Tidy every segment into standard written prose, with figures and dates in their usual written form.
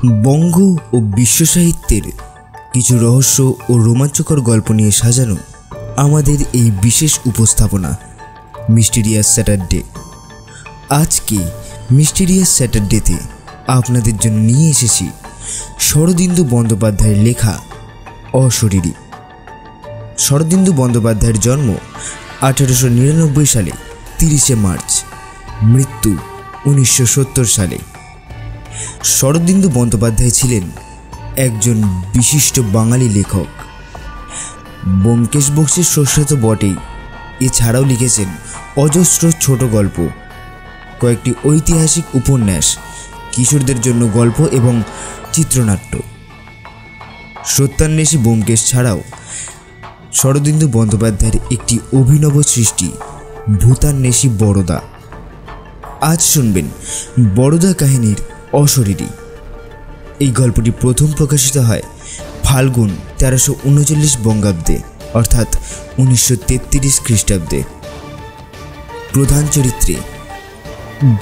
বঙ্গ ও বিশ্ব সাহিত্যের কিছু রহস্য ও রোমাঞ্চকর গল্প নিয়ে সাজানো আমাদের এই বিশেষ উপস্থাপনা মিস্টিরিয়াস স্যাটারডে। আজকে মিস্টিরিয়াস স্যাটারডেতে আপনাদের জন্য নিয়ে এসেছি শরদিন্দু বন্দ্যোপাধ্যায়ের লেখা অশরীরী। শরদিন্দু বন্দ্যোপাধ্যায়ের জন্ম 1899 সালে 30শে মার্চ, মৃত্যু 1970 সালে। শরদিন্দু বন্দ্যোপাধ্যায় ছিলেন একজন বিশিষ্ট বাঙালি লেখক। ব্যোমকেশ বক্সীর স্রষ্টা তো বটেই, এছাড়াও লিখেছেন অজস্র ছোট গল্প, কয়েকটি ঐতিহাসিক উপন্যাস, কিশোরদের জন্য গল্প এবং চিত্রনাট্য। সত্যান্বেষী ব্যোমকেশ ছাড়াও শরদিন্দু বন্দ্যোপাধ্যায়ের একটি অভিনব সৃষ্টি ভূতান্বেষী বরদা। আজ শুনবেন বরদা কাহিনীর অশরীরী। এই গল্পটি প্রথম প্রকাশিত হয় ফাল্গুন 1339 বঙ্গাব্দে, অর্থাৎ 1933 খ্রিস্টাব্দে। প্রধান চরিত্রে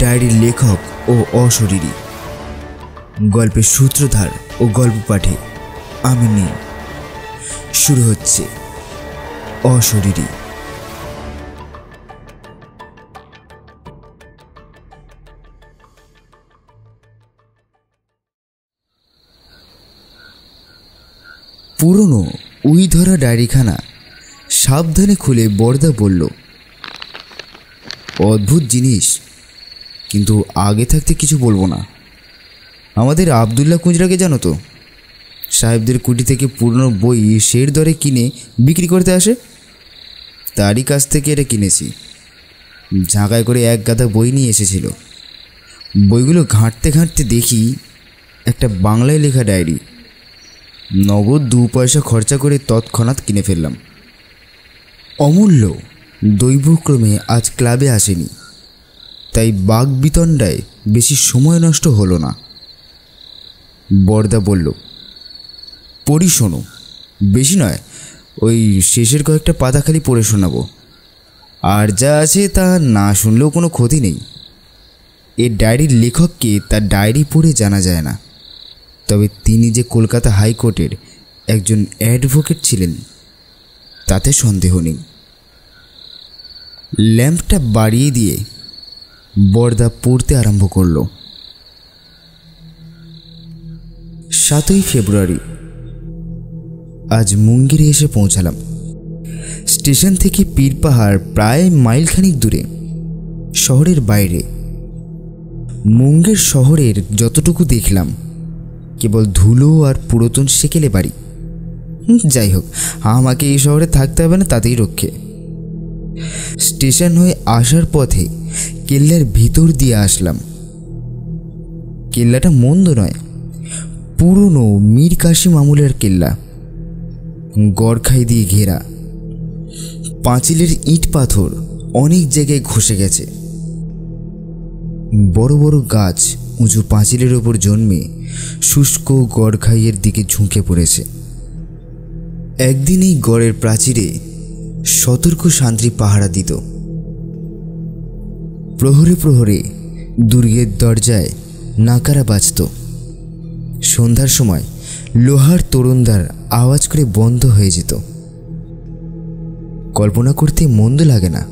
ডায়েরির লেখক ও অশরীরী। গল্পের সূত্রধার ও গল্প পাঠে আমি নেই। শুরু হচ্ছে অশরীরী। পুরনো উই ধরা ডায়েরিখানা সাবধানে খুলে বরদা বলল, অদ্ভুত জিনিস, কিন্তু আগে থাকতে কিছু বলবো না। আমাদের আবদুল্লাহ কুঁজরাকে জানো তো? সাহেবদের কুটি থেকে পুরনো বই শের দরে কিনে বিক্রি করতে আসে, তারই কাছ থেকে এটা কিনেছি। ঝাঁকায় করে এক গাদা বই নিয়ে এসেছিল। বইগুলো ঘাঁটতে ঘাঁটতে দেখি একটা বাংলায় লেখা ডায়েরি। নগদ 2 পয়সা খরচা করে তৎক্ষণাৎ কিনে ফেললাম। অমূল্য দৈবক্রমে আজ ক্লাবে আসেনি, তাই বাগবিতণ্ডায় বেশি সময় নষ্ট হলো না। বরদা বলল, পড়ি শোনো, বেশি নয়, ওই শেষের কয়েকটা পাতা খালি পড়ে শোনাবো। আর যা আছে তা না শুনলেও কোনো ক্ষতি নেই। এর ডায়েরির লেখককে তার ডায়েরি পড়ে জানা যায় না, তবে তিনি যে কলকাতা হাইকোর্টের একজন অ্যাডভোকেট ছিলেন তাতে সন্দেহ নেই। ল্যাম্পটা বাড়িয়ে দিয়ে বরদা পড়তে আরম্ভ করল। 7ই ফেব্রুয়ারি। আজ মুঙ্গেরে এসে পৌঁছালাম। স্টেশন থেকে পীরপাহাড় প্রায় মাইলখানিক দূরে, শহরের বাইরে। মুঙ্গের শহরের যতটুকু দেখলাম কেবল ধুলো আর পুরাতন সেকেলে বাড়ি। যাই হোক, আমাকে এই শহরে থাকতে হবে না, তাতেই রক্ষে। স্টেশন হয়ে আসার পথে কেল্লার ভিতর দিয়ে আসলাম। কেল্লাটা মন্দ নয়, পুরনো মীর কাসিম আমলের কেল্লা, গড়খাই দিয়ে ঘেরা। পাঁচিলের ইট পাথর অনেক জায়গায় ঘষে গেছে। বড় বড় গাছ উঁচু পাঁচিলের ওপর জন্মে শুষ্ক গড়খাইয়ের দিকে ঝুঁকে পড়েছে। একদিন এই গড়ের প্রাচীরে সতর্ক শান্তি পাহারা দিত। প্রহরে প্রহরে দুর্গের দরজায় নাকারা বাজত। সন্ধ্যার সময় লোহার তোরণদ্বার আওয়াজ করে বন্ধ হয়ে যেত। কল্পনা করতে মন্দ লাগে না।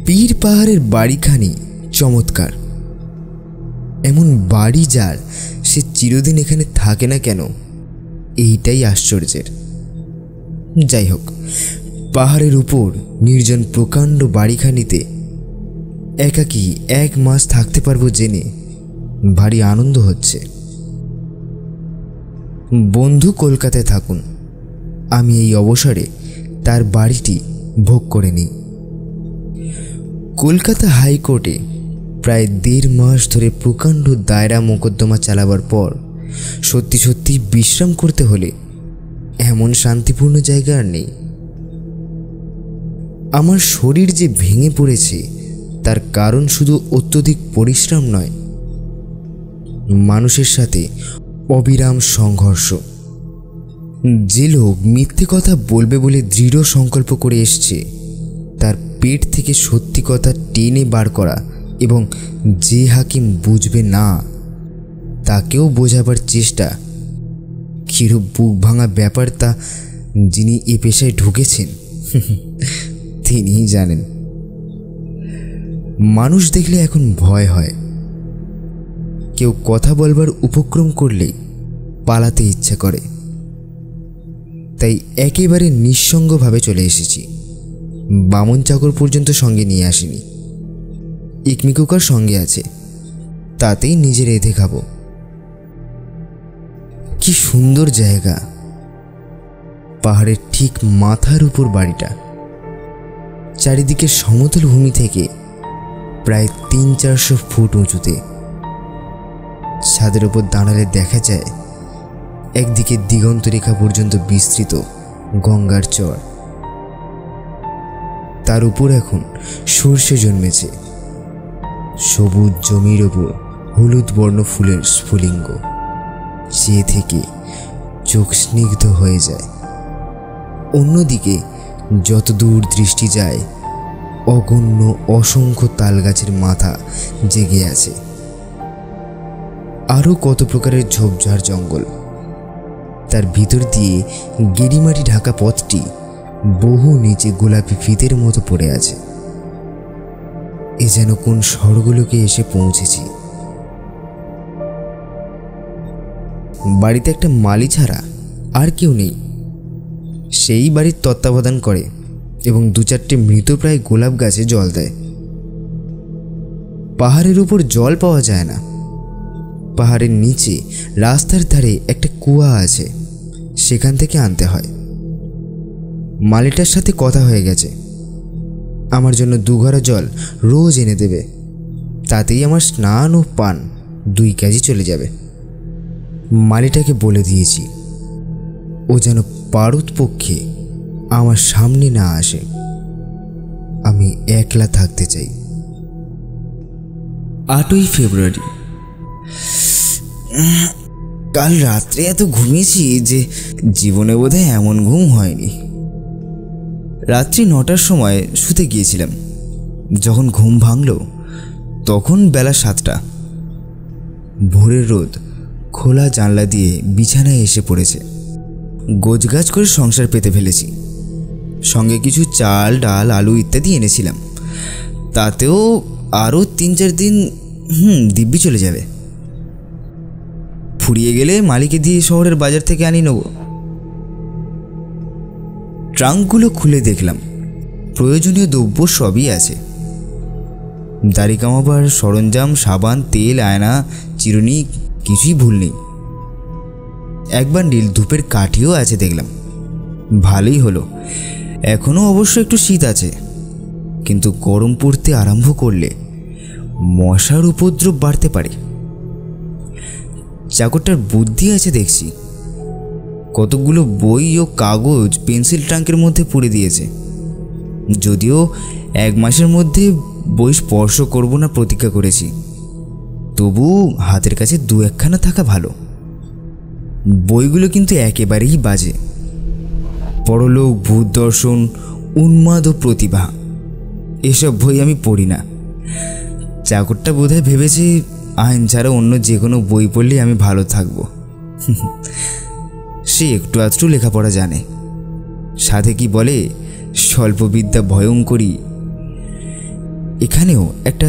পীর পাহাড়ের বাড়িখানি চমৎকার। এমন বাড়ি যার, সে চিরদিন এখানে থাকে না কেন, এইটাই আশ্চর্যের। যাই হোক, পাহাড়ের উপর নির্জন প্রকাণ্ড বাড়িখানিতে একাকী 1 মাস থাকতে পারবো জেনে ভারী আনন্দ হচ্ছে। বন্ধু কলকাতায় থাকুন, আমি এই অবসরে তার বাড়িটি ভোগ করে নিই। কলকাতা হাইকোর্টে প্রায় 1.5 মাস ধরে প্রকাণ্ড দায়রা মোকদ্দমা চালাবার পর সত্যি সত্যি বিশ্রাম করতে হলে এমন শান্তিপূর্ণ জায়গা আর নেই। আমার শরীর যে ভেঙে পড়েছে তার কারণ শুধু অত্যধিক পরিশ্রম নয়, মানুষের সাথে অবিরাম সংঘর্ষ। যে লোক মিথ্যে কথা বলবে বলে দৃঢ় সংকল্প করে এসছে, তার পেট থেকে সত্যি কথা টেনে বার করা এবং যে হাকিম বুঝবে না তাকেও বোঝাবার চেষ্টা। কিরূপ বুক ভাঙা ব্যাপার তা যিনি এ পেশায় ঢুকেছেন তিনিই জানেন। মানুষ দেখলে এখন ভয় হয়। কেউ কথা বলবার উপক্রম করলেই পালাতে ইচ্ছা করে। তাই একেবারে নিঃসঙ্গভাবে চলে এসেছি। বামন চাকর পর্যন্ত সঙ্গে নিয়ে আসিনি। ইকমিকুকার সঙ্গে আছে, তাতেই নিজে রেঁধে খাবো। কি সুন্দর জায়গা! পাহাড়ের ঠিক মাথার উপর বাড়িটা। চারিদিকে সমতল ভূমি থেকে প্রায় 300-400 ফুট উঁচুতে। ছাদের উপর দাঁড়ালে দেখা যায় একদিকে দিগন্ত রেখা পর্যন্ত বিস্তৃত গঙ্গার চর। তার উপর এখন সর্ষে জন্মেছে। সবুজ জমির ওপর হলুদ বর্ণ ফুলের স্ফুলিঙ্গ, যে থেকে চোখ স্নিগ্ধ হয়ে যায়। অন্যদিকে যত দূর দৃষ্টি যায় অগণ্য অসংখ্য তাল গাছের মাথা জেগে আছে। আরও কত প্রকারের ঝোপঝাড় জঙ্গল। তার ভিতর দিয়ে গেরিমাটি ঢাকা পথটি বহু নিচে গোলাপি ফিতের মতো পড়ে আছে। এ যেন কোন স্বর্গলোকে এসে পৌঁছেছি। বাড়িতে একটা মালি ছাড়া আর কেউ নেই। সেই বাড়ির তত্ত্বাবধান করে এবং 2-4টে মৃতপ্রায় গোলাপ গাছে জল দেয়। পাহাড়ের উপর জল পাওয়া যায় না। পাহাড়ের নিচে রাস্তার ধারে একটা কুয়া আছে, সেখান থেকে আনতে হয়। মালিটার সাথে কথা হয়ে গেছে, আমার জন্য 2 ঘড়া জল রোজ এনে দেবে। তাতেই আমার স্নান ও পান 2 কেজি চলে যাবে। মালিটাকে বলে দিয়েছি ও যেন পারত পক্ষে আমার সামনে না আসে। আমি একলা থাকতে চাই। 8ই ফেব্রুয়ারি। কাল রাত্রে এত ঘুমিয়েছি যে জীবনে বোধহয় এমন ঘুম হয়নি। রাত্রি 9টার সময় শুতে গিয়েছিলাম। যখন ঘুম ভাঙল তখন বেলা 7টা। ভোরের রোদ খোলা জানলা দিয়ে বিছানায় এসে পড়েছে। গোছগাছ করে সংসার পেতে ফেলেছি। সঙ্গে কিছু চাল, ডাল, আলু ইত্যাদি এনেছিলাম। তাতেও আরও 3-4 দিন দিব্যি চলে যাবে। ফুরিয়ে গেলে মালিকে দিয়ে শহরের বাজার থেকে আনি নেব। ট্রাঙ্কগুলো খুলে দেখলাম প্রয়োজনীয় দ্রব্য সবই আছে। দাড়ি কামাবার সরঞ্জাম, সাবান, তেল, আয়না, চিরুনি, কিছুই ভুল নেই। 1 বান্ডিল ধূপের কাঠিও আছে দেখলাম। ভালোই হলো। এখনও অবশ্য একটু শীত আছে, কিন্তু গরম পড়তে আরম্ভ করলে মশার উপদ্রব বাড়তে পারে। চাকরটার বুদ্ধি আছে দেখছি। কতগুলো বই ও কাগজ পেন্সিল ট্রাঙ্কের মধ্যে পুরে দিয়েছে। যদিও 1 মাসের মধ্যে বই স্পর্শ করব না প্রতিজ্ঞা করেছি, তবু হাতের কাছে 2-1খানা থাকা ভালো। বইগুলো কিন্তু একেবারেই বাজে। পরলোক, ভূত দর্শন, উন্মাদ ও প্রতিভা, এসব বই আমি পড়ি না। চাকরটা বোধহয় ভেবেছে আইন ছাড়া অন্য যে কোনো বই পড়লেই আমি ভালো থাকব। সে একটু আধটু লেখাপড়া জানে। সাথে কি বলে, স্বল্পবিদ্যা ভয়ঙ্করী। এখানেও একটা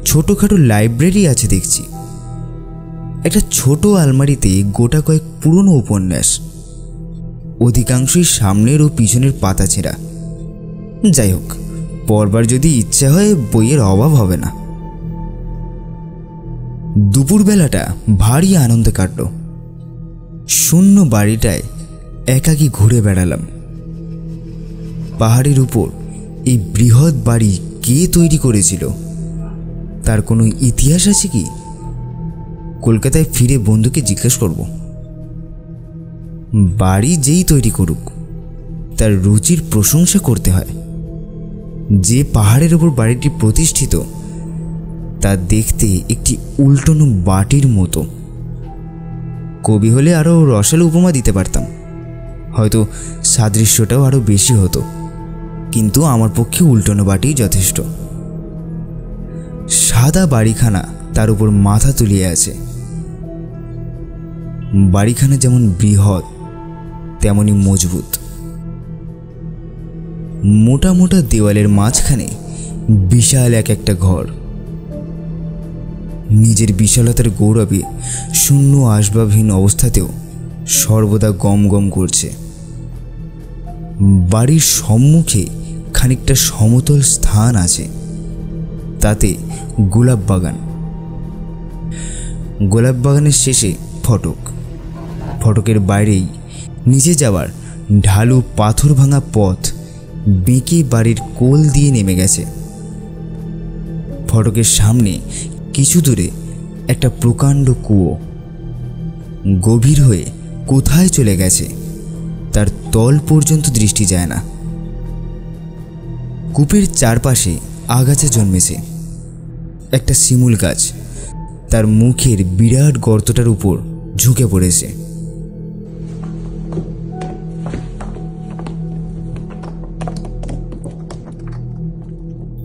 ছোটোখাটো লাইব্রেরি আছে দেখছি। একটা ছোট আলমারিতে গোটা কয়েক পুরনো উপন্যাস, অধিকাংশই সামনের ও পিছনের পাতা ছেঁড়া। যাই হোক, পড়বার যদি ইচ্ছা হয় বইয়ের অভাব হবে না। দুপুরবেলাটা ভারী আনন্দে কাটল। শূন্য বাড়িটায় একাকী ঘুরে বেড়ালাম। পাহাড়ের উপর এই বৃহৎ বাড়ি কে তৈরি করেছিল, তার কোনো ইতিহাস আছে কি? কলকাতায় ফিরে বন্ধুকে জিজ্ঞেস করব। বাড়ি যেই তৈরি করুক, তার রুচির প্রশংসা করতে হয়। যে পাহাড়ের উপর বাড়িটি প্রতিষ্ঠিত তা দেখতে একটি উল্টোনো বাটির মতো। কবি হলে আরও রসালো উপমা দিতে পারতাম, হয়তো সাদৃশ্যটাও আরও বেশি হতো, কিন্তু আমার পক্ষে উল্টোনো বাটিই যথেষ্ট। সাদা বাড়িখানা তার উপর মাথা তুলিয়ে আছে। বাড়িখানা যেমন বৃহৎ তেমনি মজবুত। মোটা মোটা দেওয়ালের মাঝখানে বিশাল একটা ঘর। নিজের বিশালতার গৌরবে শূন্য আসবাবহীন অবস্থাতেও সর্বদা গম গম করছে। বাড়ির সম্মুখে খানিকটা সমতল স্থান আছে, তাতে গোলাপ বাগান। গোলাপ বাগানের শেষে ফটক। ফটকের বাইরেই নিচে যাওয়ার ঢালু পাথর ভাঙা পথ বেঁকে বাড়ির কোল দিয়ে নেমে গেছে। ফটকের সামনে কিছু দূরে একটা প্রকাণ্ড কুয়ো, গভীর হয়ে কোথায় চলে গেছে তার তল পর্যন্ত দৃষ্টি যায় না। কূপের চারপাশে আগাছা জন্মেছে। একটা শিমুল গাছ তার মুখের বিরাট গর্তটার উপর ঝুঁকে পড়েছে।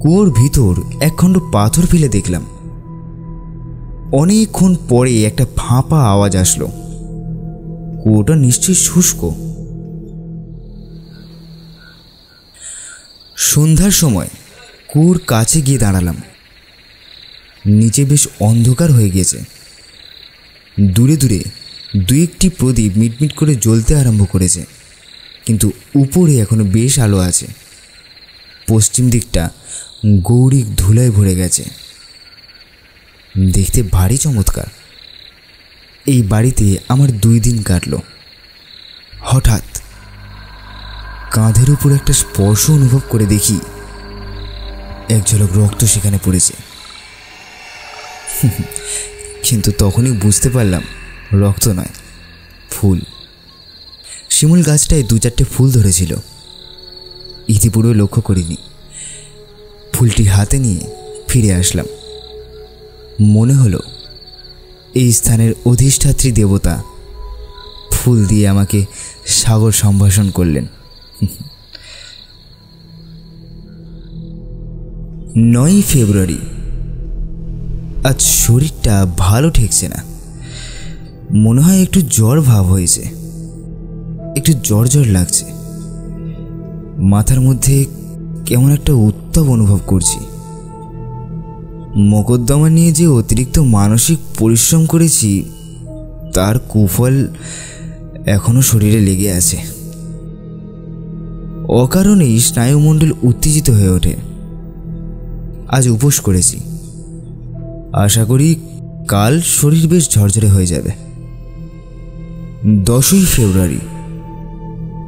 কুয়োর ভিতর একখণ্ড পাথর ফেলে দেখলাম। অনেকক্ষণ পরে একটা ফাঁপা আওয়াজ আসলো। কুয়োটা নিশ্চয়ই শুষ্ক। সন্ধ্যার সময় কুয়োর কাছে গিয়ে দাঁড়ালাম। নিচে বেশ অন্ধকার হয়ে গেছে। দূরে দূরে দু একটি প্রদীপ মিটমিট করে জ্বলতে আরম্ভ করেছে, কিন্তু উপরে এখনো বেশ আলো আছে। পশ্চিম দিকটা গৌরিক ধুলায় ভরে গেছে। দেখতে ভারী চমৎকার। এই বাড়িতে আমার 2 দিন কাটল। হঠাৎ কাঁধের উপর একটা স্পর্শ অনুভব করে দেখি এক ঝলক রক্ত সেখানে পড়েছে। কিন্তু তখনই বুঝতে পারলাম রক্ত নয়, ফুল। শিমুল গাছটায় 2-4টে ফুল ধরেছিল। ইতিপূর্বে লক্ষ্য করিনি। ফুলটি হাতে নিয়ে ফিরে আসলাম। মনে হলো এই স্থানের অধিষ্ঠাত্রী দেবতা ফুল দিয়ে আমাকে সাগর সম্ভাষণ করলেন। 9 ফেব্রুয়ারি। আজ শরীরটা ভালো ঠেকছে না। মনে হয় একটু জ্বর ভাব হয়েছে। একটু জ্বর জ্বর লাগছে। মাথার মধ্যে কেমন একটা উত্তাপ অনুভব করছি। মোকদ্দমা নিয়ে যে অতিরিক্ত মানসিক পরিশ্রম করেছি তার কুফল এখনো শরীরে লেগে আছে। অকারণেই স্নায়ুমণ্ডল উত্তেজিত হয়ে ওঠে। আজ উপোস করেছি। আশা করি কাল শরীর বেশ ঝরঝরে হয়ে যাবে। 10ই ফেব্রুয়ারি।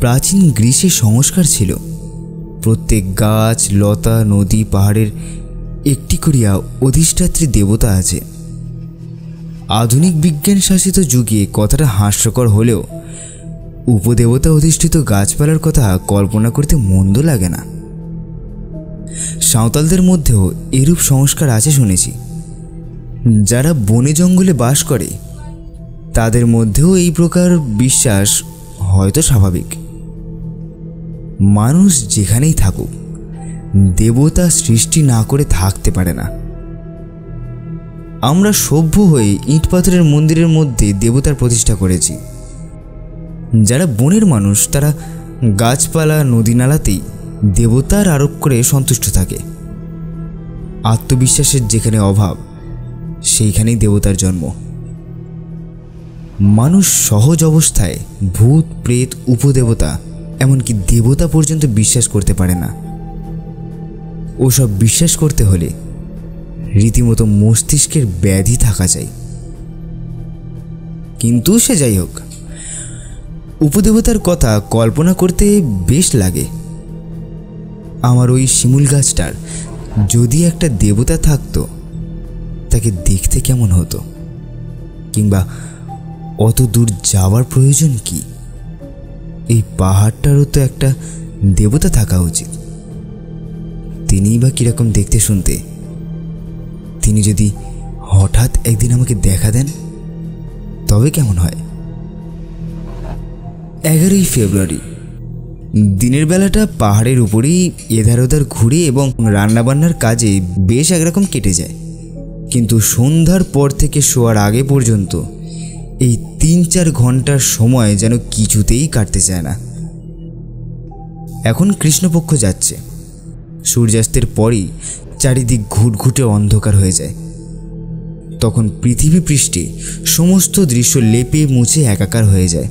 প্রাচীন গ্রীসে সংস্কার ছিল প্রত্যেক গাছ, লতা, নদী, পাহাড়ের একটি করিয়া অধিষ্ঠাত্রী দেবতা আছে। আধুনিক বিজ্ঞান শাসিত যুগে কথাটা হাস্যকর হলেও উপদেবতা অধিষ্ঠিত গাছপালার কথা কল্পনা করতে মন্দ লাগে না। সাঁওতালদের মধ্যেও এরূপ সংস্কার আছে শুনেছি। যারা বনে জঙ্গলে বাস করে তাদের মধ্যেও এই প্রকার বিশ্বাস হয়তো স্বাভাবিক। মানুষ যেখানেই থাকুক দেবতা সৃষ্টি না করে থাকতে পারে না। আমরা সভ্য হয়ে ইট পাথরের মন্দিরের মধ্যে দেবতার প্রতিষ্ঠা করেছি। যারা বনের মানুষ তারা গাছপালা, নদী নালাতেই দেবতার আরোপ করে সন্তুষ্ট থাকে। আত্মবিশ্বাসের যেখানে অভাব সেইখানেই দেবতার জন্ম। মানুষ সহজ অবস্থায় ভূত, প্রেত, উপদেবতা এমনকি দেবতা পর্যন্ত বিশ্বাস করতে পারে না। ওসব বিশ্বাস করতে হলে রীতিমতো মস্তিষ্কের ব্যাধি থাকা চাই। কিন্তু সে যাই হোক, উপদেবতার কথা কল্পনা করতে বেশ লাগে। আমার ওই শিমুল গাছটার যদি একটা দেবতা থাকতো তাকে দেখতে কেমন হতো, কিংবা অত দূর যাওয়ার প্রয়োজন কি? এই পাহাড়টারও তো একটা দেবতা থাকা উচিত। তিনিই বা কিরকম দেখতে শুনতে। তিনি যদি হঠাৎ একদিন আমাকে দেখা দেন তবে কেমন হয়? 11ই ফেব্রুয়ারি। দিনের বেলাটা পাহাড়ের উপরেই এধার ওধার ঘুরে এবং রান্নাবান্নার কাজে বেশ একরকম কেটে যায়। কিন্তু সন্ধ্যার পর থেকে শোয়ার আগে পর্যন্ত এই 3-4 ঘন্টার সময় যেন কিছুতেই কাটতে চায় না। এখন কৃষ্ণপক্ষ যাচ্ছে। সূর্যাস্তের পরই চারিদিক ঘুটঘুটে অন্ধকার হয়ে যায়। তখন পৃথিবী পৃষ্ঠে সমস্ত দৃশ্য লেপে মুছে একাকার হয়ে যায়।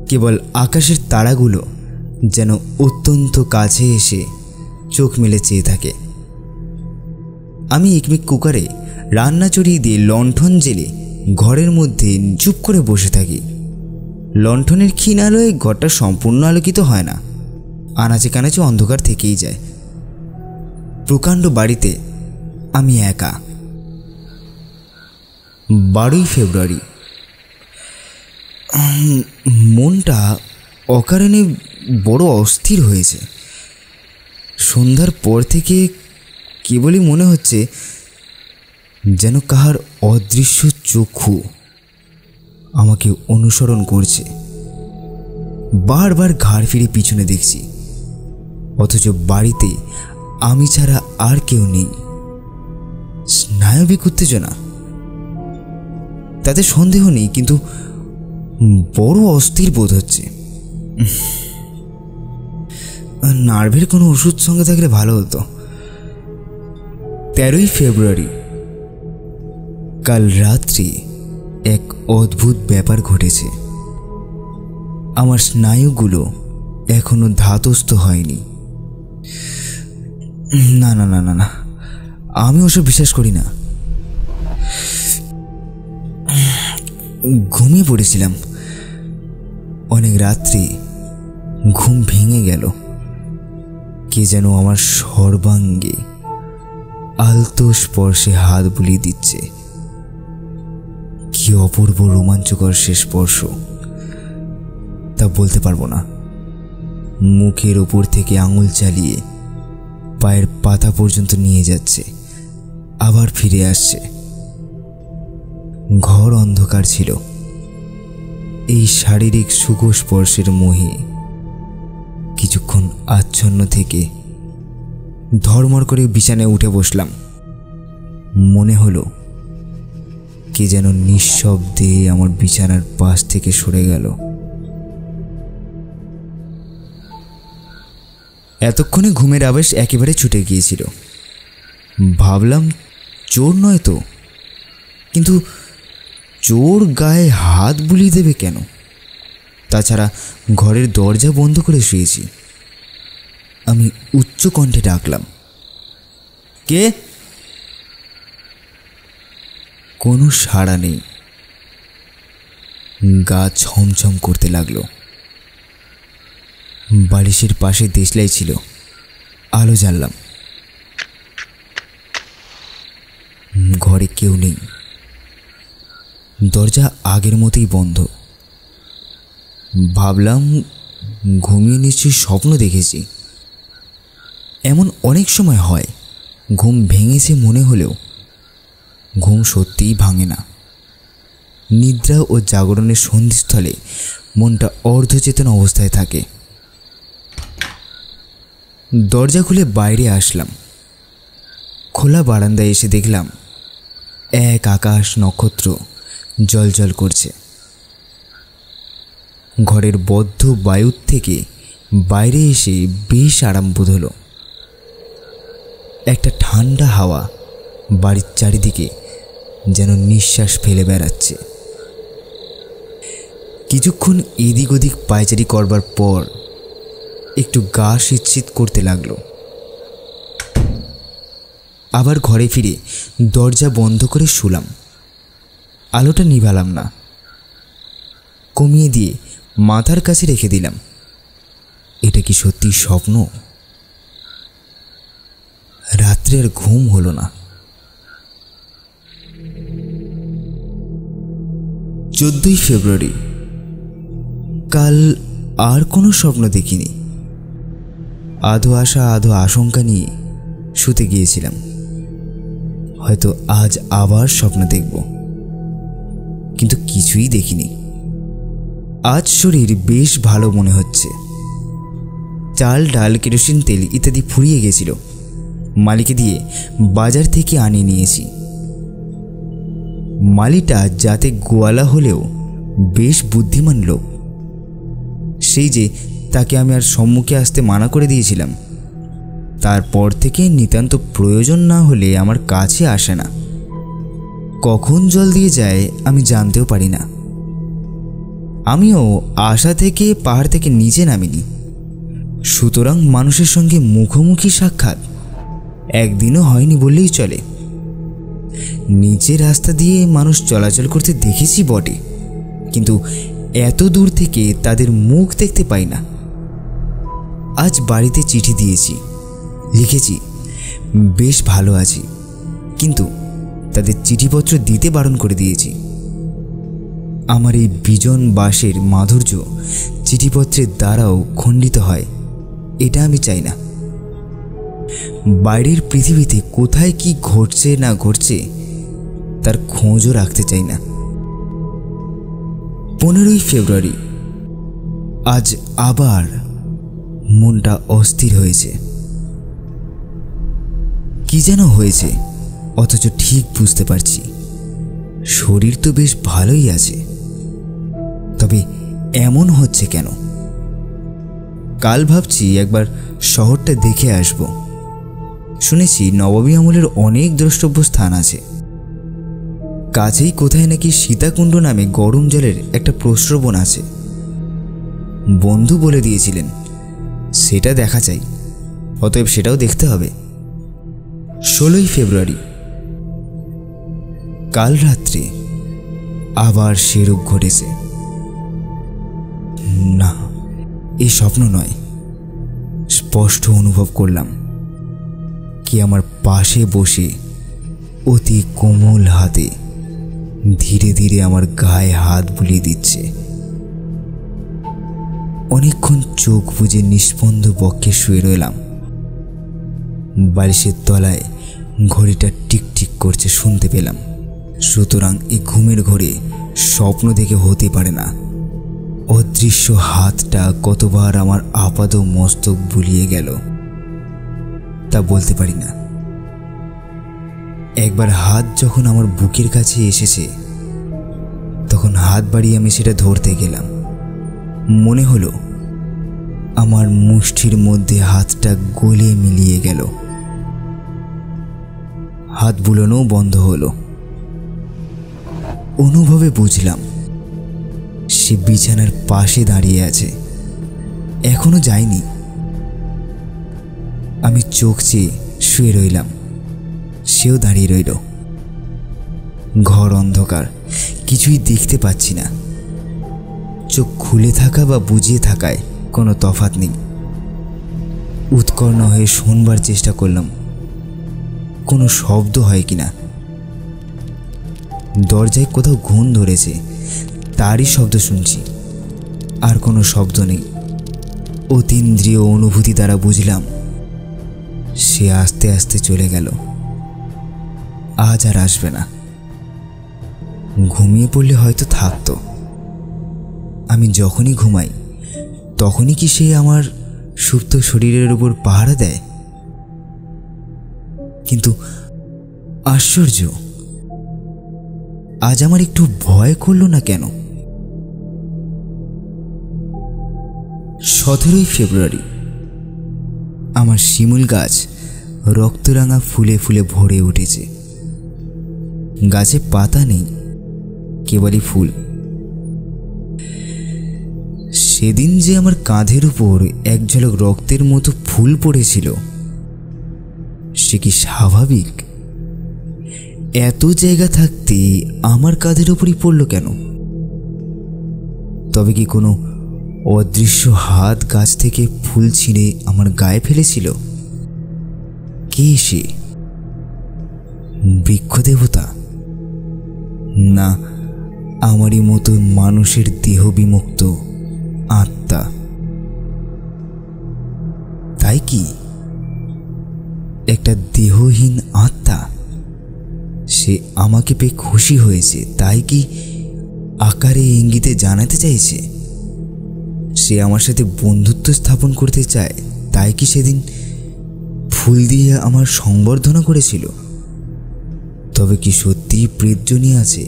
কেবল আকাশের তারাগুলো যেন অত্যন্ত কাছে এসে চোখ মেলে চেয়ে থাকে। আমি একমিক কুকারে রান্না চড়িয়ে দিয়ে লণ্ঠন জেলে ঘরের মধ্যে চুপ করে বসে থাকি। লণ্ঠনের ক্ষীণ আলোয় ঘরটা সম্পূর্ণ আলোকিত হয় না, আনাচে কানাচে অন্ধকার থেকেই যায়। প্রকাণ্ড বাড়িতে আমি একা। 12ই ফেব্রুয়ারি। মনটা অকারণে বড় অস্থির হয়েছে। সন্ধ্যার পর থেকে কেবলই মনে হচ্ছে যেন কাহার অদৃশ্য চক্ষু আমাকে অনুসরণ করছে। বারবার ঘাড় ফিরে পিছনে দেখছি, অথচ বাড়িতে আমি ছাড়া আর কেউ নেই। স্নায়বিক উত্তেজনা, তাতে সন্দেহ নেই, কিন্তু বড় অস্থির বোধ হচ্ছে। নার্ভের কোনো ওষুধ সঙ্গে থাকলে ভালো হতো। 13ই ফেব্রুয়ারি। কাল রাত্রি এক অদ্ভুত ব্যাপার ঘটেছে। আমার স্নায়ুগুলো এখনো ধাতস্থ হয়নি। না না না না না, আমি ওসব বিশ্বাস করি না। ঘুমিয়ে পড়েছিলাম। অনেক রাত্রি ঘুম ভেঙে গেল। কে যেন আমার সর্বাঙ্গে আলতো স্পর্শে হাত বুলিয়ে দিচ্ছে। কি অপূর্ব রোমাঞ্চকর সে স্পর্শ, তা বলতে পারবো না। মুখের ওপর থেকে আঙুল চালিয়ে পায়ের পাতা পর্যন্ত নিয়ে যাচ্ছে, আবার ফিরে আসছে। ঘর অন্ধকার ছিল। এই শারীরিক সুখ স্পর্শের মোহে কিছুক্ষণ আচ্ছন্ন থেকে ধর্মর করে বিছানায় উঠে বসলাম। মনে হলো কে যেন নিঃশব্দে আমার বিছানার পাশ থেকে সরে গেল। এতক্ষণে ঘুমের আবেশ একেবারে ছুটে গিয়েছিল। ভাবলাম চোর নয় তো, কিন্তু চোর গায়ে হাত বুলিয়ে দেবে কেন? তাছাড়া ঘরের দরজা বন্ধ করে শুয়েছি। আমি উচ্চ কণ্ঠে ডাকলাম, কে? কোনো সাড়া নেই। গা ছমছম করতে লাগলো। বালিশের পাশে দেশলাই ছিল, আলো জ্বাললাম। ঘরে কেউ নেই। দরজা আগের মতোই বন্ধ। ভাবলাম ঘুমিয়ে নিশ্চয়ই স্বপ্ন দেখেছি। এমন অনেক সময় হয়, ঘুম ভেঙেছে মনে হলেও ঘুম সত্যিই ভাঙে না। নিদ্রা ও জাগরণের সন্ধিস্থলে মনটা অর্ধচেতন অবস্থায় থাকে। দরজা খুলে বাইরে আসলাম। খোলা বারান্দায় এসে দেখলাম এক আকাশ নক্ষত্র জ্বলজ্বল করছে। ঘরের বদ্ধ বায়ুর থেকে বাইরে এসে বেশ আরাম বোধ হলো। একটা ঠান্ডা হাওয়া বাড়ির চারিদিকে যেন নিঃশ্বাস ফেলে বেড়াচ্ছে। কিছুক্ষণ এদিক ওদিক পায়চারি করবার পর একটু গা শীত করতে লাগলো। আবার ঘরে ফিরে দরজা বন্ধ করে শুলাম। আলোটা নিভালাম না, কমিয়ে দিয়ে মাথার কাছে রেখে দিলাম। এটা কি সত্যি স্বপ্ন? রাত্রে আর ঘুম হলো না। 14ই ফেব্রুয়ারি। কাল আর কোনো স্বপ্ন দেখিনি। আধো আশা আধো আশঙ্কা নিয়ে শুতে গিয়েছিলাম। হয়তো আজ আবার স্বপ্ন দেখব, কিন্তু কিছুই দেখিনি। আজ শরীর বেশ ভালো মনে হচ্ছে। চাল ডাল কেরোসিন তেল ইত্যাদি ফুরিয়ে গেছিল, মালিকে দিয়ে বাজার থেকে আনিয়ে নিয়েছি। মালিটা যাতে গোয়ালা হলেও বেশ বুদ্ধিমান লোক। সেই যে তাকে আমি আর সম্মুখে আসতে মানা করে দিয়েছিলাম, তারপর থেকে নিতান্ত প্রয়োজন না হলে আমার কাছে আসে না। কখন জল দিয়ে যায় আমি জানতেও পারি না। আমিও আশা থেকে পাহাড় থেকে নিচে নামিনি, সুতরাং মানুষের সঙ্গে মুখোমুখি সাক্ষাৎ একদিনও হয়নি বললেই চলে। নিচের রাস্তা দিয়ে মানুষ চলাচল করতে দেখেছি বটে, কিন্তু এত দূর থেকে তাদের মুখ দেখতে পাই না। আজ বাড়িতে চিঠি দিয়েছি, লিখেছি বেশ ভালো আছি, কিন্তু তাদের চিঠিপত্র দিতে বারণ করে দিয়েছি। আমার এই বিজন বাসের মাধুর্য চিঠিপত্রের দ্বারাও খণ্ডিত হয়, এটা আমি চাই না। বাইরের পৃথিবীতে কোথায় কি ঘটছে না ঘটছে তার খোঁজও রাখতে চাই না। 15ই ফেব্রুয়ারি। আজ আবার মনটা অস্থির হয়েছে। কি যেন হয়েছে, অথচ ঠিক বুঝতে পারছি। শরীর তো বেশ ভালোই আছে, তবে এমন হচ্ছে কেন? কাল ভাবছি একবার শহরটা দেখে আসব। শুনেছি নবাবী আমলের অনেক দ্রষ্টব্য স্থান আছে। কাছেই কোথায় নাকি সীতাকুণ্ড নামে গরম জলের একটা প্রস্রবণ আছে। বন্ধু বলে দিয়েছিলেন সেটা দেখা চাই, অতএব সেটাও দেখতে হবে। 16ই ফেব্রুয়ারি। কাল রাত্রে আবার সেরূপ ঘটেছে। না, এই স্বপ্ন নয়, স্পষ্ট অনুভব করলাম কি আমার পাশে বসে অতি কোমল হাতে ধীরে ধীরে আমার গায়ে হাত বুলিয়ে দিচ্ছে। অনেকক্ষণ চোখ বুজে নিস্পন্দ বক্ষে শুয়ে রইলাম। বালিশের তলায় ঘড়িটা টিকটিক করছে শুনতে পেলাম। সুতরাং এই ঘুমের ঘরে স্বপ্ন দেখে হতে পারে না। অদৃশ্য হাতটা কতবার আমার আপাদ মস্তক বুলিয়ে গেল তা বলতে পারি না। একবার হাত যখন আমার বুকের কাছে এসেছে, তখন হাত বাড়িয়ে আমি সেটা ধরতে গেলাম। মনে হলো আমার মুষ্টির মধ্যে হাতটা গলে মিলিয়ে গেল। হাত বুলানোও বন্ধ হলো। অনুভবে বুঝলাম সে বিছানার পাশে দাঁড়িয়ে আছে, এখনো যায়নি। আমি চোখ চেয়ে শুয়ে রইলাম, সেও দাঁড়িয়ে রইল। ঘর অন্ধকার, কিছুই দেখতে পাচ্ছি না। চোখ খুলে থাকা বা বুজিয়ে থাকায় কোনো তফাৎ নেই। উৎকর্ণ হয়ে শোনবার চেষ্টা করলাম কোনো শব্দ হয় কিনা। দরজায় কোথাও ঘুণ ধরেছে, তারই শব্দ শুনছি, আর কোনো শব্দ নেই। অতীন্দ্রিয় অনুভূতি দ্বারা বুঝলাম সে আস্তে আস্তে চলে গেল, আজ আর আসবে না। ঘুমিয়ে পড়লে হয়তো থাকতো। আমি যখনই ঘুমাই তখনই কি সে আমার সুপ্ত শরীরের উপর পাহারা দেয়? কিন্তু আশ্চর্য, আজ আমার একটু ভয় করল না কেন? 17ই ফেব্রুয়ারি। আমার শিমুল গাছ রক্তরাঙা ফুলে ফুলে ভরে উঠেছে। গাছে পাতা নেই, কেবলই ফুল। সেদিন যে আমার কাঁধের উপর এক ঝলক রক্তের মতো ফুল পড়েছিল, সে কি স্বাভাবিক? এত জায়গা থাকতে আমার কাঁধের উপরই পড়ল কেন? তবে কি কোনো অদৃশ্য হাত গাছ থেকে ফুল ছিঁড়ে আমার গায়ে ফেলেছিল? কে সে? বৃক্ষ দেবতা? না, আমারই মতো মানুষের দেহ বিমুক্ত আত্মা। তাই কি একটা দেহহীন আত্মা? সে আমাকে পেয়ে খুশি হয়েছে, তাই কি আকারে ইঙ্গিতে জানাতে চাইছে সে আমার সাথে বন্ধুত্ব স্থাপন করতে চায়? তাই কি সেদিন ফুল দিয়ে আমার সংবর্ধনা করেছিল? তবে কি সত্যিই প্রেতজনই আছে?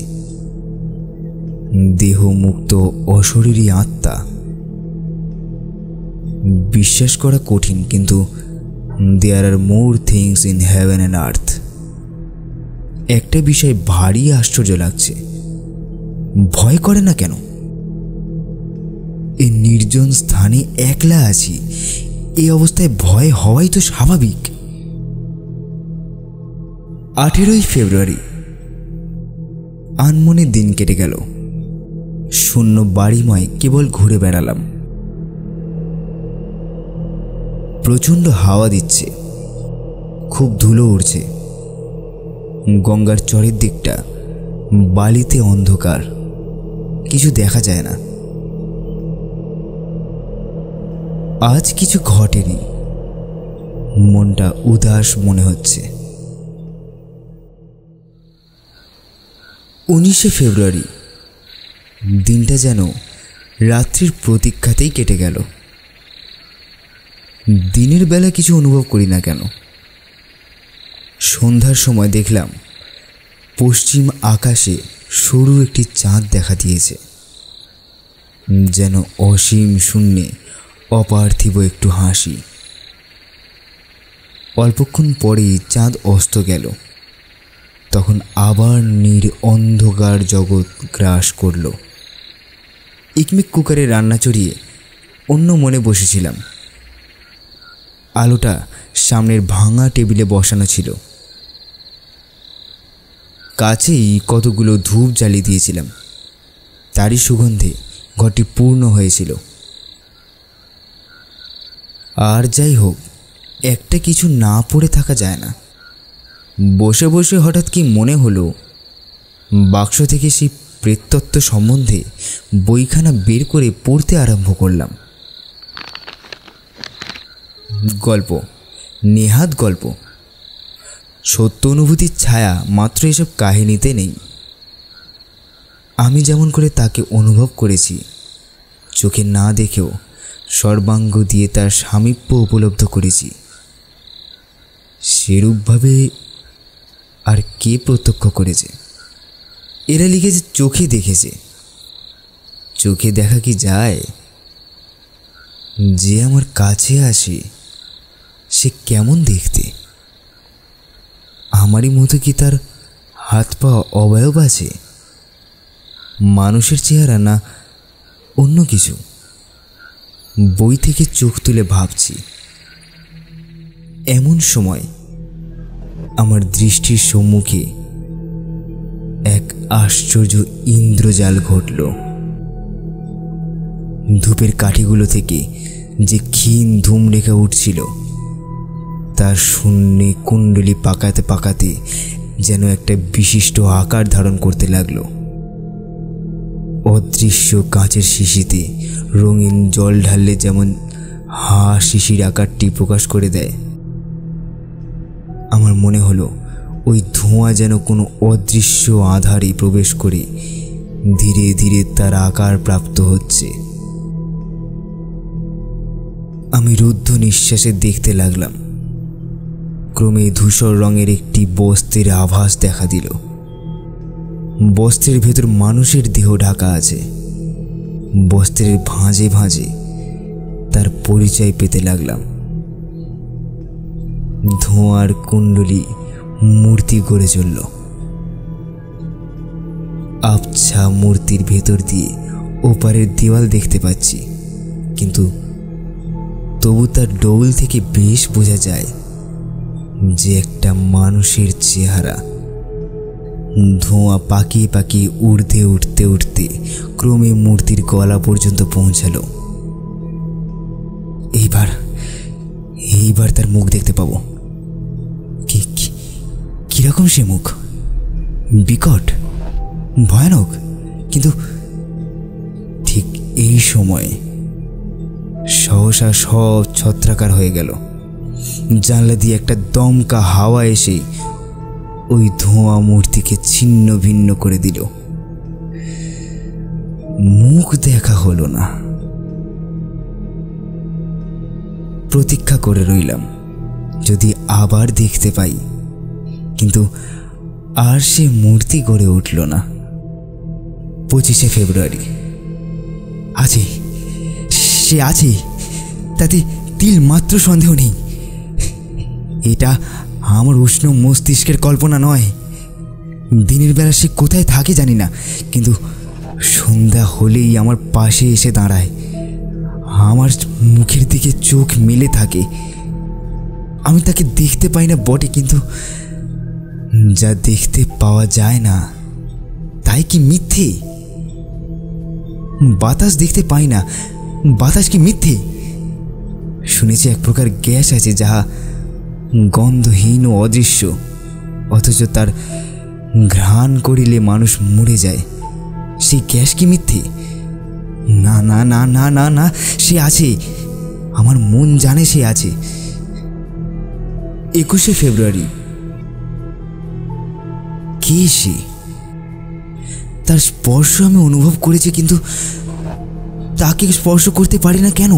দেহ মুক্ত অশরীরী আত্মা? বিশ্বাস করা কঠিন, কিন্তু there are more things in heaven and earth. একটা বিষয় ভারী আশ্চর্য লাগছে, ভয় করে না কেন? এই নির্জন স্থানে একলা আছি, এই অবস্থায় ভয় হওয়াই তো স্বাভাবিক। 18ই ফেব্রুয়ারি। আনমনে দিন কেটে গেল। শূন্য বাড়িময় কেবল ঘুরে বেড়ালাম। প্রচণ্ড হাওয়া দিচ্ছে, খুব ধুলো উড়ছে। গঙ্গার চরের দিকটা বালিতে অন্ধকার, কিছু দেখা যায় না। আজ কিছু ঘটেনি, মনটা উদাস মনে হচ্ছে। 19শে ফেব্রুয়ারি। দিনটা যেন রাত্রির প্রতীক্ষাতেই কেটে গেল। দিনের বেলা কিছু অনুভব করি না কেন, সন্ধ্যার সময় দেখলাম পশ্চিম আকাশে সরু একটি চাঁদ দেখা দিয়েছে, যেন অসীম শূন্যে অপার্থিব একটু হাসি। অল্পক্ষণ পরেই চাঁদ অস্ত গেল। তখন আবার অন্ধকার জগৎ গ্রাস করল। ইকমিক কুকারে রান্না চড়িয়ে অন্য মনে বসেছিলাম। আলোটা সামনের ভাঙা টেবিলে বসানো ছিল। কাছেই কতগুলো ধূপ জ্বালিয়ে দিয়েছিলাম, তারই সুগন্ধে ঘরটি পূর্ণ হয়েছিল। আর যাই হোক, একটা কিছু না পড়ে থাকা যায় না। বসে বসে হঠাৎ কি মনে হলো, বাক্স থেকে সেই প্রেততত্ত্ব সম্বন্ধে বইখানা বের করে পড়তে আরম্ভ করলাম। গল্প, নেহাত গল্প। সত্য অনুভূতির ছায়া মাত্র এসব কাহিনীতে নেই। আমি যেমন করে তাকে অনুভব করেছি, চোখে না দেখেও সর্বাঙ্গ দিয়ে তার সামীপ্য উপলব্ধ করেছি, সেরূপভাবে আর কে প্রত্যক্ষ করেছে? এরা লিখেছে চোখে দেখেছে। চোখে দেখা কি যায়? যে আমার কাছে আসে সে কেমন দেখতে? আমারই মতো কি তার হাত পা অবয়ব আছে? মানুষের চেহারা না অন্য কিছু? বই থেকে চোখ তুলে ভাবছি। এমন সময় আমার দৃষ্টির সম্মুখে এক আশ্চর্য ইন্দ্রজাল ঘটল। ধূপের কাঠিগুলো থেকে যে ক্ষীণ ধূমরেখা উঠছিল, তার শূন্যে কুণ্ডলী পাকাতে পাকাতে যেন একটা বিশিষ্ট আকার ধারণ করতে লাগলো। অদৃশ্য কাঁচের শিশিতে রঙিন জল ঢাললে যেমন শিশির আকারটি প্রকাশ করে দেয়, আমার মনে হলো ওই ধোঁয়া যেন কোনো অদৃশ্য আধারে প্রবেশ করে ধীরে ধীরে তার আকার প্রাপ্ত হচ্ছে। আমি রুদ্ধ নিঃশ্বাসে দেখতে লাগলাম। ক্রমে ধূসর রঙের একটি বস্ত্রের আভাস দেখা দিল। বস্ত্রের ভেতর মানুষের দেহ ঢাকা আছে। বস্ত্রের ভাঁজে ভাঁজে তার পরিচয় পেতে লাগলাম। ধোঁয়ার কুণ্ডলী মূর্তি গড়ে চলল। আবছা মূর্তির ভেতর দিয়ে ওপারের দেওয়াল দেখতে পাচ্ছি, কিন্তু তবু তার ডৌল থেকে বেশ বোঝা যায় যে একটা মানুষের চেহারা। ধোঁয়া পাকিয়ে পাকিয়ে উঠতে উঠতে উঠতে ক্রমে মূর্তির গলা পর্যন্ত পৌঁছালো। এইবার তার মুখ দেখতে পাবো। কিরকম সে মুখ? বিকট, ভয়ানক। কিন্তু ঠিক এই সময় সহসা সব ছত্রাকার হয়ে গেল। জানলা দিয়ে একটা দমকা হাওয়া এসে ওই ধোঁয়া মূর্তিকে ছিন্ন ভিন্ন করে দিল। মুখ দেখা হলো না। প্রতীক্ষা করে রইলাম যদি আবার দেখতে পাই, কিন্তু আর সে মূর্তি গড়ে উঠল না। 25শে ফেব্রুয়ারি। আছে, সে আছে, তাতে তিল মাত্র সন্দেহ নেই। এটা আমার উষ্ণ মস্তিষ্কের কল্পনা নয়। দিনের বেলা সে কোথায় থাকে জানি না, কিন্তু সন্ধ্যা হলেই আমার পাশে এসে দাঁড়ায়, আমার মুখের দিকে চোখ মেলে থাকে। আমি তাকে দেখতে পাই না বটে, কিন্তু যা দেখতে পাওয়া যায় না তাই কি মিথ্যে? বাতাস দেখতে পাই না, বাতাস কি মিথ্যে? শুনেছি এক প্রকার গ্যাস আছে যাহা গন্ধহীন ও অদৃশ্য, অথচ তার ঘ্রাণ করিলে মানুষ মরে যায়। সেই গ্যাস কি মিথ্যে? না না না না না না, সে আছে, আমার মন জানে সে আছে। 21শে ফেব্রুয়ারি। কে সে? তার স্পর্শ আমি অনুভব করেছি, কিন্তু তাকে স্পর্শ করতে পারি না কেন?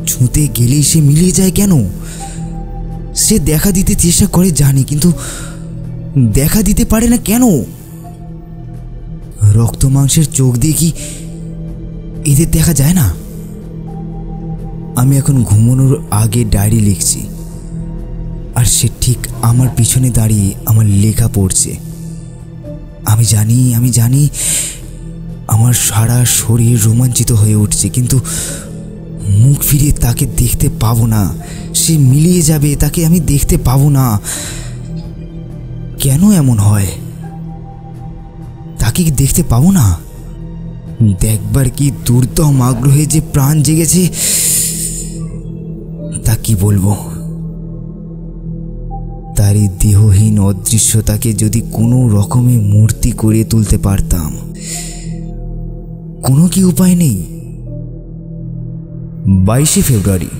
ছুঁতে গেলেই সে মিলিয়ে যায় কেন? সে দেখা দিতে চেষ্টা করে জানি, কিন্তু দেখা দিতে পারে না কেন? রক্ত মাংসের চোখ দিয়ে কি এদের দেখা যায় না? আমি এখন ঘুমানোর আগে ডায়েরি লিখছি, আর সে ঠিক আমার পিছনে দাঁড়িয়ে আমার লেখা পড়ছে। আমি জানি আমার সারা শরীর রোমাঞ্চিত হয়ে উঠছে, কিন্তু মুখ ফিরিয়ে তাকে দেখতে পাবো না। সে মিলিয়ে যাবে, তাকে আমি দেখতে পাবো না। কেন এমন হয়? তাকে কি দেখতে পাবো না? দেখবার কি দুর্দম আগ্রহে যে প্রাণ জেগেছে, তা কি বলবো। তারই দেহহীন অদৃশ্যতাকে যদি কোনো রকমে মূর্তি করে তুলতে পারতাম। কোনো কি উপায় নেই? 22শে ফেব্রুয়ারি।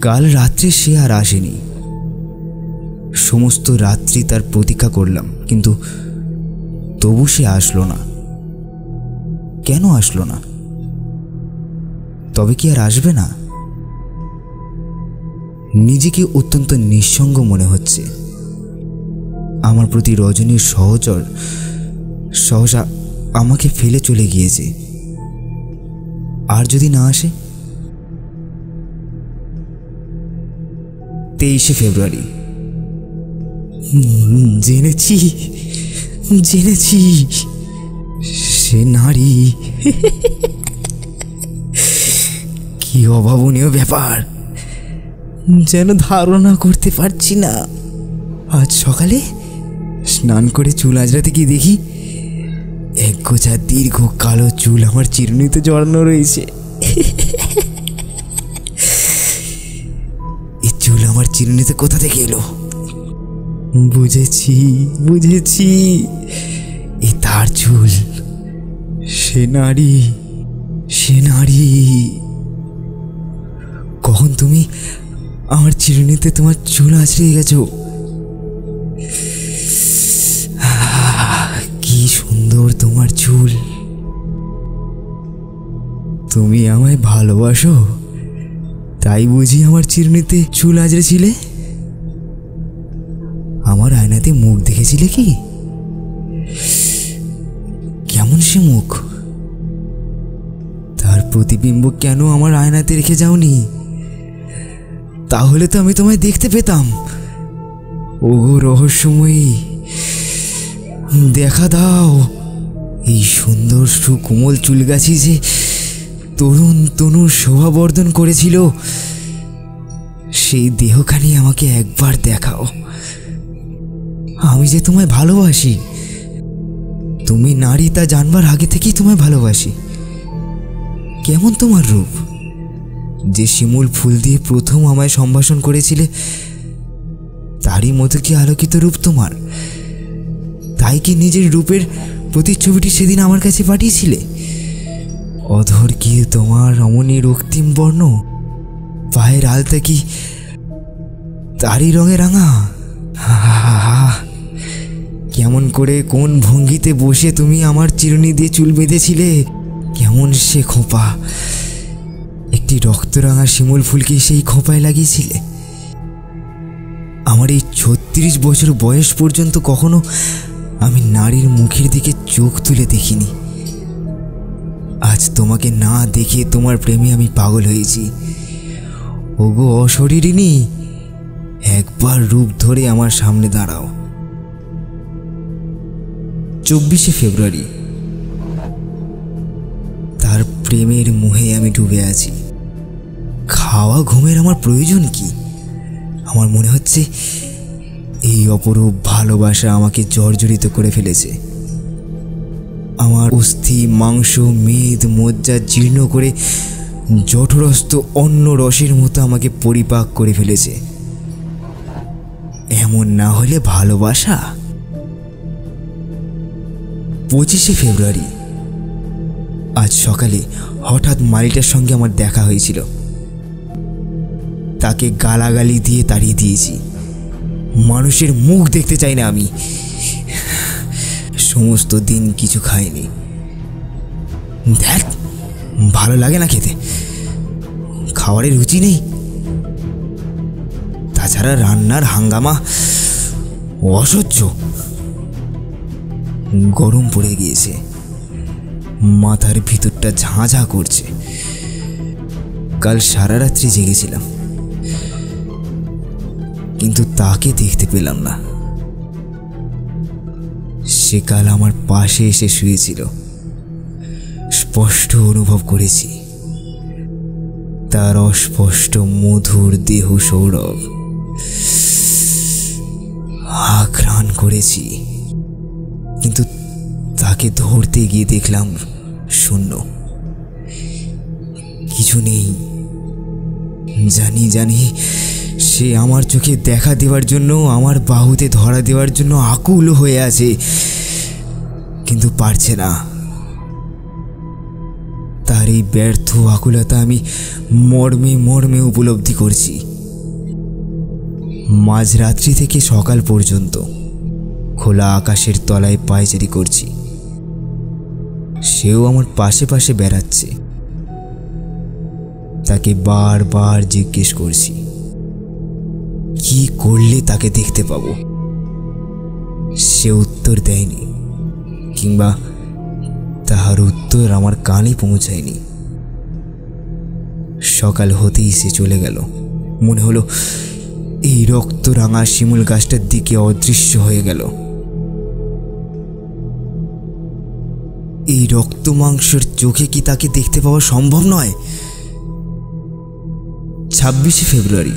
কাল রাত্রে সে আর আসেনি। সমস্ত রাত্রি তার প্রতীক্ষা করলাম, কিন্তু তবু সে আসলো না। কেন আসলো না? তবে কি আর আসবে না? নিজেকে অত্যন্ত নিঃসঙ্গ মনে হচ্ছে। আমার প্রতি রজনীর সহচর সহসা আমাকে ফেলে চলে গিয়েছে। আর যদি না আসে? 23শে ফেব্রুয়ারি। জেনেছি সে নারী। কি অভাবনীয় ব্যাপার, যেন ধারণা করতে পারছি না। আজ সকালে স্নান করে চুল আঁচড়াতে গিয়ে দেখি এক গোছা দীর্ঘ কালো চুল আমার চিরুনিতে জড়ানো রয়েছে। এই চুল আমার চিরুনিতে কোথা থেকে এলো? বুঝেছি, এ তার চুল। সে নারী। কখন তুমি আমার চিরুনিতে তোমার চুল আঁচড়িয়ে গেছো? কি সুন্দর তোমার চুল। তুমি আমায় ভালোবাসো, তাই বুঝি আমার চিরুনিতে চুল আঁচড়েছিলে? আমার আয়নাতে মুখ দেখেছিলে কি? কেমন সে মুখ? তার প্রতিবিম্ব কেন আমার আয়নাতে রেখে যাওনি? তাহলে তো আমি তোমায় দেখতে পেতাম। ওগো রহস্যময়ী, দেখা দাও। এই সুন্দর সুকোমল চুলগাছি যে তরুণ তনুর শোভাবর্ধন করেছিল, সেই দেহখানি আমাকে একবার দেখাও। আমি যে তোমায় ভালোবাসি। তুমি নারী তা জানবার আগে থেকেই তোমায় ভালোবাসি। কেমন তোমার রূপ? যে শিমুল ফুল দিয়ে প্রথম আমায় সম্ভাষণ করেছিলে, তারই মতো কি আলোকিত রূপ তোমার? তাই কি নিজের রূপের প্রতিচ্ছবিটি সেদিন আমার কাছে পাঠিয়েছিলে? অধর কি তোমার রমণীর রক্তিম বর্ণ? পায়ের আলতা কি তারই রঙে রাঙা? কেমন করে কোন ভঙ্গিতে বসে তুমি আমার চিরুনি দিয়ে চুল বেঁধেছিলে? কেমন সে খোঁপা! একটি রক্তরাঙা শিমুল ফুলকে সেই খোঁপায় লাগিয়েছিলে। আমার এই 36 বছর বয়স পর্যন্ত কখনো আমি নারীর মুখের দিকে চোখ তুলে দেখিনি। আজ তোমাকে না দেখে তোমার প্রেমে আমি পাগল হয়েছি। ওগো অশরীরিনী, একবার রূপ ধরে আমার সামনে দাঁড়াও। 24শে ফেব্রুয়ারি। তার প্রেমের মোহে আমি ডুবে আছি। খাওয়া ঘুমের আমার প্রয়োজন কি? আমার মনে হচ্ছে এই অপরূপ ভালোবাসা আমাকে জর্জরিত করে ফেলেছে। আমার অস্থি, মাংস, মেদ, মজ্জা জীর্ণ করে জঠরস্থ অন্য রসের মতো আমাকে পরিপাক করে ফেলেছে। এমন না হলে ভালোবাসা? 25শে ফেব্রুয়ারি। আজ সকালে হঠাৎ মালিটার সঙ্গে আমার দেখা হয়েছিল। তাকে গালাগালি দিয়ে তাড়িয়ে দিয়েছি। মানুষের মুখ দেখতে চাই না আমি। সমস্ত দিন কিছু খাইনি। দেখ, ভালো লাগে না খেতে, খাবারের রুচি নেই। তাছাড়া রান্নার হাঙ্গামা অসহ্য। গরম পড়ে গিয়েছে, মাথার ভিতরটা ঝাঁঝা করছে। কাল সারা রাত্রি জেগেছিলাম, কিন্তু তাকে দেখতে পেলাম না। সে কাল আমার পাশে এসে শুয়েছিল। স্পষ্ট অনুভব করেছি তার অস্পষ্ট মধুর দেহ সৌরভ। আঘ্রাণ করেছি, কিন্তু তাকে ধরতে গিয়ে দেখলাম শূন্য, কিছু নেই। জানি জানি সে আমার চোখে দেখা দেওয়ার জন্য, আমার বাহুতে ধরা দেওয়ার জন্য আকুল হয়ে আছে, কিন্তু পারছে না। তার এই ব্যর্থ আকুলতা আমি মর্মে মর্মে উপলব্ধি করছি। মাঝরাত্রি থেকে সকাল পর্যন্ত খোলা আকাশের তলায় পায়চারি করছি। সেও আমার পাশে পাশে বেড়াচ্ছে। তাকে বারবার জিজ্ঞেস করছি কি করলে তাকে দেখতে পাবো। সে উত্তর দেয়নি, কিংবা তাহার উত্তর আমার কানে পৌঁছায়নি। সকাল হতেই সে চলে গেল। মনে হলো এই রক্তরাঙা শিমুল গাছটার দিকে অদৃশ্য হয়ে গেল। এই রক্ত মাংসের চোখে কি তাকে দেখতে পাওয়া সম্ভব নয়? 26শে ফেব্রুয়ারি।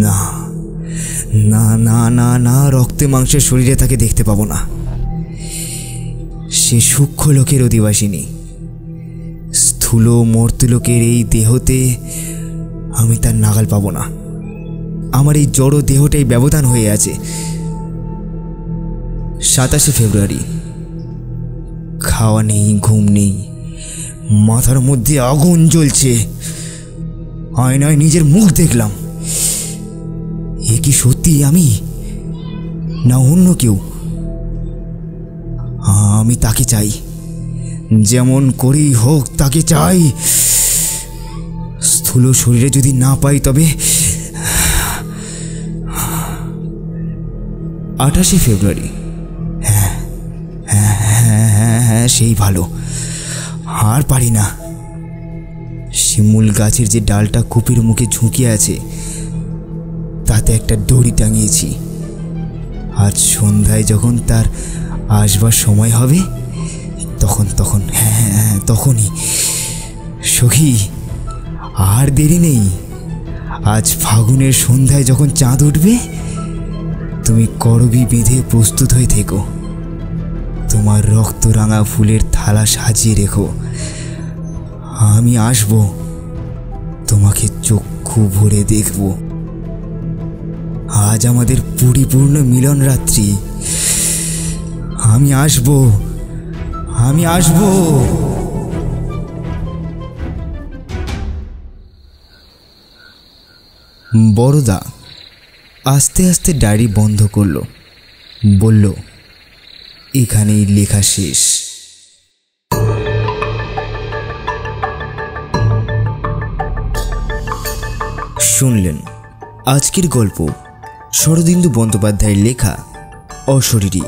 না না না না না, রক্তে মাংসের শরীরে তাকে দেখতে পাবো না। সে সূক্ষ্ম লোকের অধিবাসিনী। স্থূল মর্ত্যলোকের এই দেহতে আমি তার নাগাল পাবো না। আমার এই জড় দেহটাই ব্যবধান হয়ে আছে। 27শে ফেব্রুয়ারি। খাওয়া নেই, ঘুম নেই, মাথার মধ্যে আগুন জ্বলছে। আয়নায় নিজের মুখ দেখলাম। এ কি সত্যি আমি, না অন্য কেউ? আমি তাকে চাই, যেমন করেই হোক তাকে চাই। স্থূল শরীরে যদি না পাই তবে 28শে ফেব্রুয়ারি। হ্যাঁ হ্যাঁ হ্যাঁ হ্যাঁ হ্যাঁ, সেই ভালো। আর পারি না। শিমুল গাছের যে ডালটা কূপের মুখে ঝুঁকিয়ে আছে, তাতে একটা দড়ি টাঙিয়েছি। আজ সন্ধ্যায় যখন তার আসবার সময় হবে, তখন হ্যাঁ হ্যাঁ তখনই। সখী, আর দেরি নেই। আজ ফাগুনের সন্ধ্যায় যখন চাঁদ উঠবে, তুমি করবি বেঁধে প্রস্তুত হয়ে থেকো। তোমার রক্তরাঙা ফুলের থালা সাজিয়ে রেখো। আমি আসব, তোমাকে চক্ষু ভরে দেখব। আজ আমাদের পরিপূর্ণ মিলন রাত্রি। আমি আসব, আমি আসব। বড়দা আস্তে আস্তে ডায়েরি বন্ধ করলো। বলল, এখানেই লেখা শেষ। শুনলেন আজকের গল্প শরদিন্দু বন্দ্যোপাধ্যায়ের লেখা অশরীরী।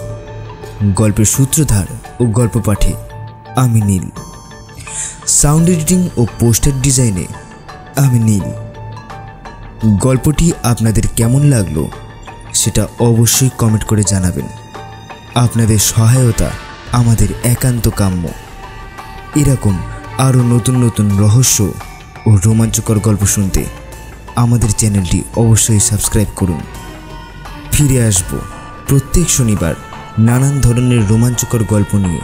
গল্পের সূত্রধার ও গল্প পাঠে আমি নীল। সাউন্ড এডিটিং ও পোস্টার ডিজাইনে আমি নীল। গল্পটি আপনাদের কেমন লাগলো সেটা অবশ্যই কমেন্ট করে জানাবেন। আপনাদের সহায়তা আমাদের একান্ত কাম্য। এরকম আরও নতুন নতুন রহস্য ও রোমাঞ্চকর গল্প শুনতে আমাদের চ্যানেলটি অবশ্যই সাবস্ক্রাইব করুন। ফিরে আসব প্রত্যেক শনিবার নানান ধরনের রোমাঞ্চকর গল্প নিয়ে।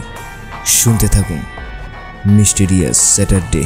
শুনতে থাকুন মিস্টেরিয়াস স্যাটারডে।